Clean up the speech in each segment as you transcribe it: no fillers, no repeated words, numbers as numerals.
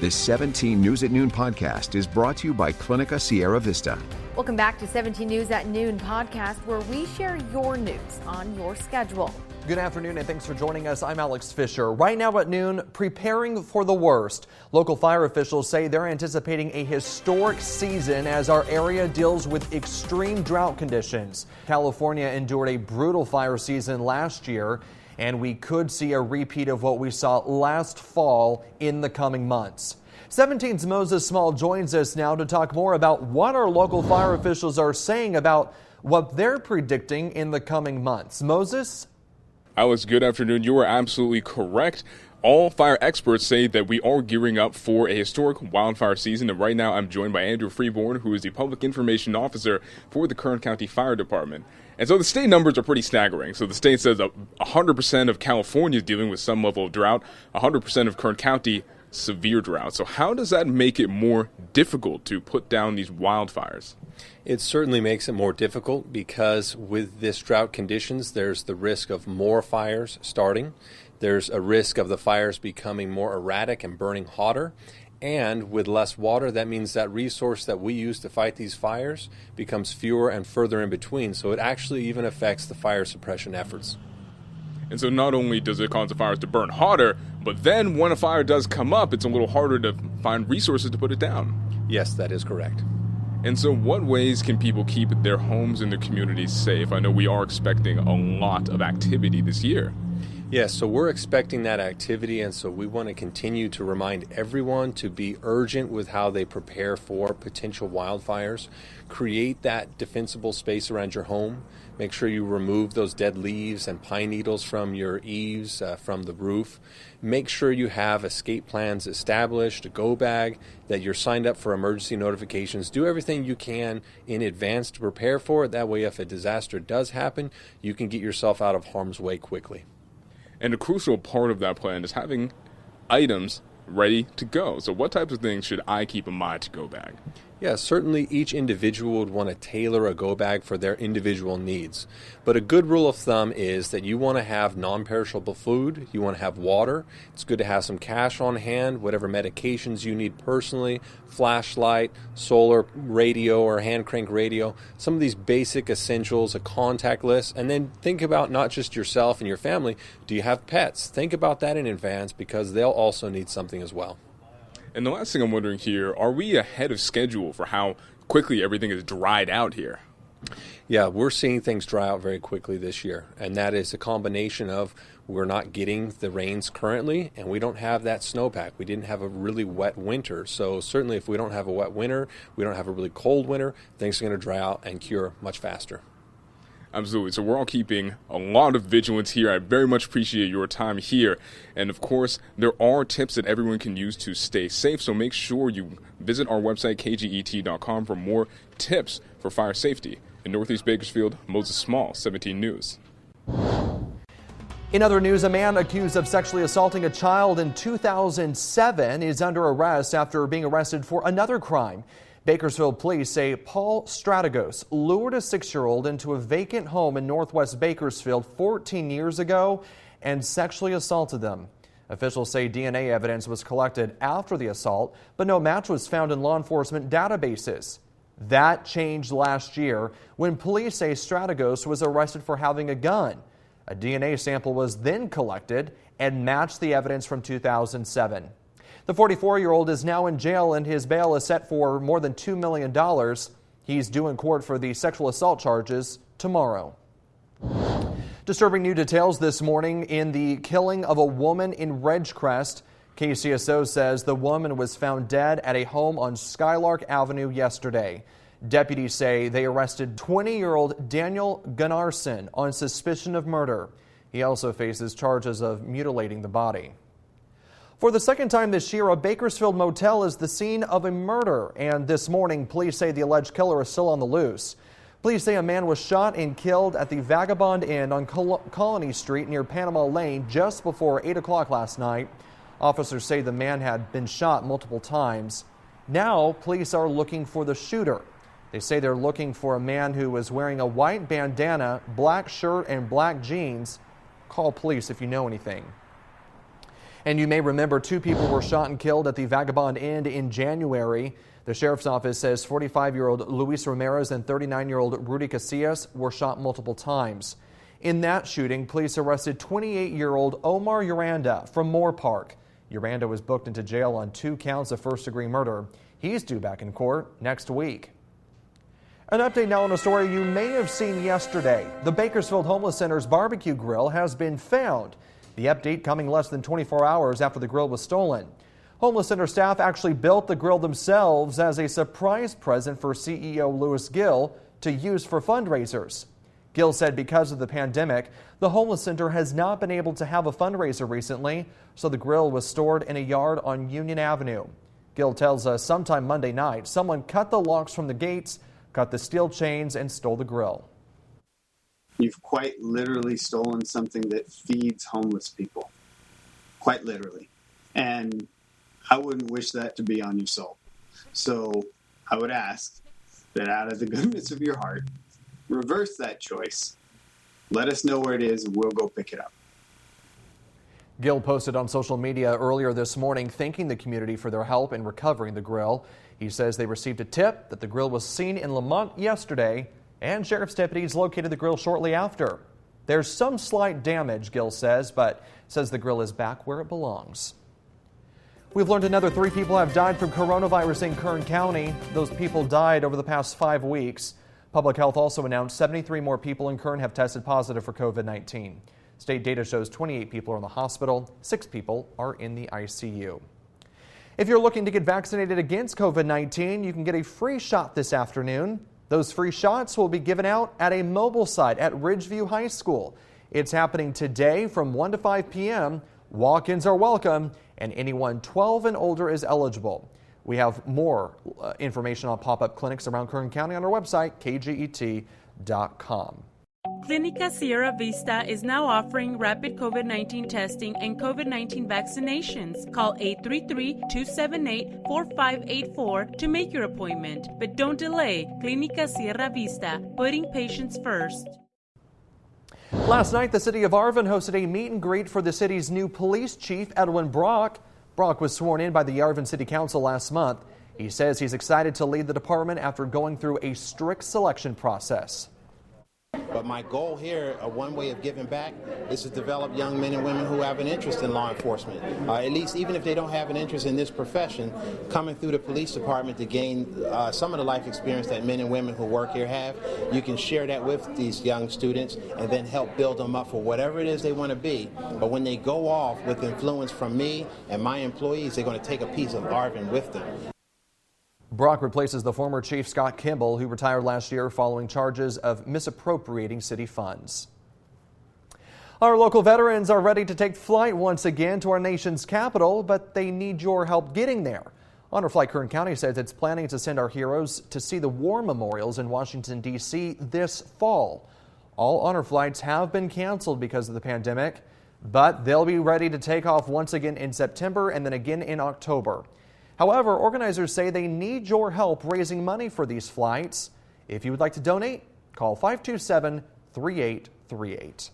This 17 News at Noon podcast is brought to you by Clinica Sierra Vista. Welcome back to 17 News at Noon podcast, where we share your news on your schedule. Good afternoon and thanks for joining us. I'm Alex Fisher. Right now at noon, preparing for the worst. Local fire officials say they're anticipating a historic season as our area deals with extreme drought conditions. California endured a brutal fire season last year, and we could see a repeat of what we saw last fall in the coming months. 17's Moses Small joins us now to talk more about what our local fire officials are saying about what they're predicting in the coming months. Moses? Alex, good afternoon. You are absolutely correct. All fire experts say that we are gearing up for a historic wildfire season. And right now I'm joined by Andrew Freeborn, who is the Public Information Officer for the Kern County Fire Department. And so the state numbers are pretty staggering. So the state says 100% of California is dealing with some level of drought, 100% of Kern County severe drought. So how does that make it more difficult to put down these wildfires? It certainly makes it more difficult because with this drought conditions, there's the risk of more fires starting. There's a risk of the fires becoming more erratic and burning hotter. And with less water, that means that resource that we use to fight these fires becomes fewer and further in between. So it actually even affects the fire suppression efforts. And so not only does it cause the fires to burn hotter, but then when a fire does come up, it's a little harder to find resources to put it down. Yes, that is correct. And so what ways can people keep their homes and their communities safe? I know we are expecting a lot of activity this year. Yes, so we're expecting that activity, and so we want to continue to remind everyone to be urgent with how they prepare for potential wildfires. Create that defensible space around your home. Make sure you remove those dead leaves and pine needles from your eaves, from the roof. Make sure you have escape plans established, a go bag, that you're signed up for emergency notifications. Do everything you can in advance to prepare for it. That way, if a disaster does happen, you can get yourself out of harm's way quickly. And a crucial part of that plan is having items ready to go. So what types of things should I keep in my to-go bag? Yeah, certainly each individual would want to tailor a go bag for their individual needs. But a good rule of thumb is that you want to have non-perishable food, you want to have water. It's good to have some cash on hand, whatever medications you need personally, flashlight, solar radio or hand crank radio, some of these basic essentials, a contact list, and then think about not just yourself and your family. Do you have pets? Think about that in advance because they'll also need something as well. And the last thing I'm wondering here, are we ahead of schedule for how quickly everything is dried out here? Yeah, we're seeing things dry out very quickly this year, and that is a combination of we're not getting the rains currently, and we don't have that snowpack. We didn't have a really wet winter, so certainly if we don't have a wet winter, we don't have a really cold winter, things are going to dry out and cure much faster. Absolutely. So we're all keeping a lot of vigilance here. I very much appreciate your time here. And of course, there are tips that everyone can use to stay safe. So make sure you visit our website, kget.com, for more tips for fire safety. In Northeast Bakersfield, Moses Small, 17 News. In other news, a man accused of sexually assaulting a child in 2007 is under arrest after being arrested for another crime. Bakersfield police say Paul Stratagos lured a 6-year-old into a vacant home in northwest Bakersfield 14 years ago and sexually assaulted them. Officials say DNA evidence was collected after the assault, but no match was found in law enforcement databases. That changed last year when police say Stratagos was arrested for having a gun. A DNA sample was then collected and matched the evidence from 2007. The 44-year-old is now in jail and his bail is set for more than $2 million. He's due in court for the sexual assault charges tomorrow. Disturbing new details this morning in the killing of a woman in Ridgecrest. KCSO says the woman was found dead at a home on Skylark Avenue yesterday. Deputies say they arrested 20-year-old Daniel Gunnarsson on suspicion of murder. He also faces charges of mutilating the body. For the second time this year, a Bakersfield motel is the scene of a murder, and this morning police say the alleged killer is still on the loose. Police say a man was shot and killed at the Vagabond Inn on Colony Street near Panama Lane just before 8 o'clock last night. Officers say the man had been shot multiple times. Now, police are looking for the shooter. They say they're looking for a man who was wearing a white bandana, black shirt, and black jeans. Call police if you know anything. And you may remember 2 people were shot and killed at the Vagabond Inn in January. The sheriff's office says 45-year-old Luis Ramirez and 39-year-old Rudy Casillas were shot multiple times. In that shooting, police arrested 28-year-old Omar Uranda from Moore Park. Uranda was booked into jail on 2 counts of first-degree murder. He's due back in court next week. An update now on a story you may have seen yesterday. The Bakersfield Homeless Center's barbecue grill has been found. The update coming less than 24 hours after the grill was stolen. Homeless Center staff actually built the grill themselves as a surprise present for CEO Lewis Gill to use for fundraisers. Gill said because of the pandemic, the Homeless Center has not been able to have a fundraiser recently, so the grill was stored in a yard on Union Avenue. Gill tells us sometime Monday night, someone cut the locks from the gates, cut the steel chains, and stole the grill. You've quite literally stolen something that feeds homeless people. Quite literally. And I wouldn't wish that to be on your soul. So I would ask that out of the goodness of your heart, reverse that choice. Let us know where it is and we'll go pick it up. Gill posted on social media earlier this morning thanking the community for their help in recovering the grill. He says they received a tip that the grill was seen in Lamont yesterday, and sheriff's deputies located the grill shortly after. There's some slight damage, Gill says, but says the grill is back where it belongs. We've learned another 3 people have died from coronavirus in Kern County. Those people died over the past 5 weeks. Public Health also announced 73 more people in Kern have tested positive for COVID-19. State data shows 28 people are in the hospital, 6 people are in the ICU. If you're looking to get vaccinated against COVID-19, you can get a free shot this afternoon. Those free shots will be given out at a mobile site at Ridgeview High School. It's happening today from 1 to 5 p.m. Walk-ins are welcome, and anyone 12 and older is eligible. We have more information on pop-up clinics around Kern County on our website, kget.com. Clinica Sierra Vista is now offering rapid COVID-19 testing and COVID-19 vaccinations. Call 833-278-4584 to make your appointment. But don't delay. Clinica Sierra Vista, putting patients first. Last night, the city of Arvin hosted a meet and greet for the city's new police chief, Edwin Brock. Brock was sworn in by the Arvin City Council last month. He says he's excited to lead the department after going through a strict selection process. But my goal here, one way of giving back, is to develop young men and women who have an interest in law enforcement. At least even if they don't have an interest in this profession, coming through the police department to gain some of the life experience that men and women who work here have, you can share that with these young students and then help build them up for whatever it is they want to be. But when they go off with influence from me and my employees, they're going to take a piece of Arvin with them. Brock replaces the former chief Scott Kimball, who retired last year following charges of misappropriating city funds. Our local veterans are ready to take flight once again to our nation's capital, but they need your help getting there. Honor Flight Kern County says it's planning to send our heroes to see the war memorials in Washington, D.C. this fall. All honor flights have been canceled because of the pandemic, but they'll be ready to take off once again in September and then again in October. However, organizers say they need your help raising money for these flights. If you would like to donate, call 527-3838.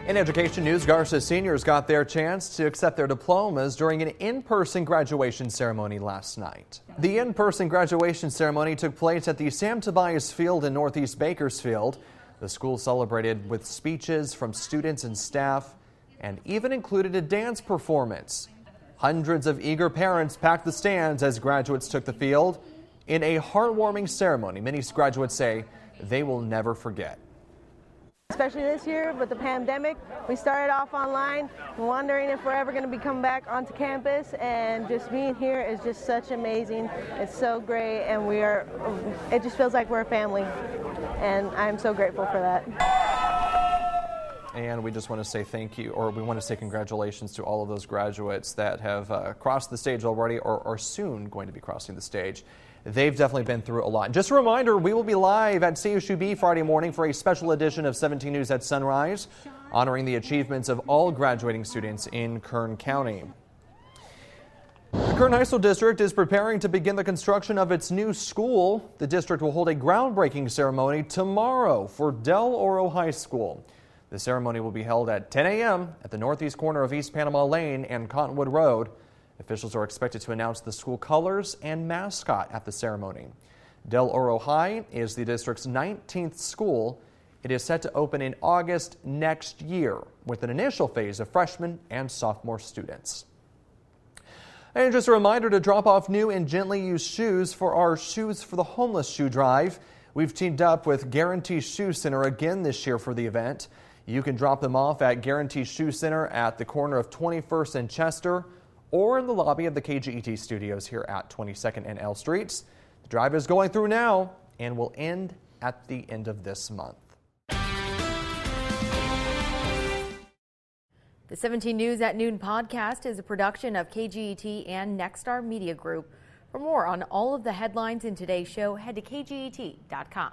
In education news, Garza seniors got their chance to accept their diplomas during an in-person graduation ceremony last night. The in-person graduation ceremony took place at the Sam Tobias Field in Northeast Bakersfield. The school celebrated with speeches from students and staff and even included a dance performance. Hundreds of eager parents packed the stands as graduates took the field. In a heartwarming ceremony, many graduates say they will never forget. Especially this year with the pandemic, we started off online, wondering if we're ever going to be coming back onto campus, and just being here is just such amazing. It's so great, and it just feels like we're a family, and I'm so grateful for that. And we just want to say thank you, or we want to say congratulations to all of those graduates that have crossed the stage already or are soon going to be crossing the stage. They've definitely been through a lot. Just a reminder, we will be live at CSUB Friday morning for a special edition of 17 News at Sunrise, honoring the achievements of all graduating students in Kern County. The Kern High School District is preparing to begin the construction of its new school. The district will hold a groundbreaking ceremony tomorrow for Del Oro High School. The ceremony will be held at 10 a.m. at the northeast corner of East Panama Lane and Cottonwood Road. Officials are expected to announce the school colors and mascot at the ceremony. Del Oro High is the district's 19th school. It is set to open in August next year with an initial phase of freshmen and sophomore students. And just a reminder to drop off new and gently used shoes for our Shoes for the Homeless shoe drive. We've teamed up with Guarantee Shoe Center again this year for the event. You can drop them off at Guarantee Shoe Center at the corner of 21st and Chester or in the lobby of the KGET studios here at 22nd and L Streets. The drive is going through now and will end at the end of this month. The 17 News at Noon podcast is a production of KGET and Nexstar Media Group. For more on all of the headlines in today's show, head to kget.com.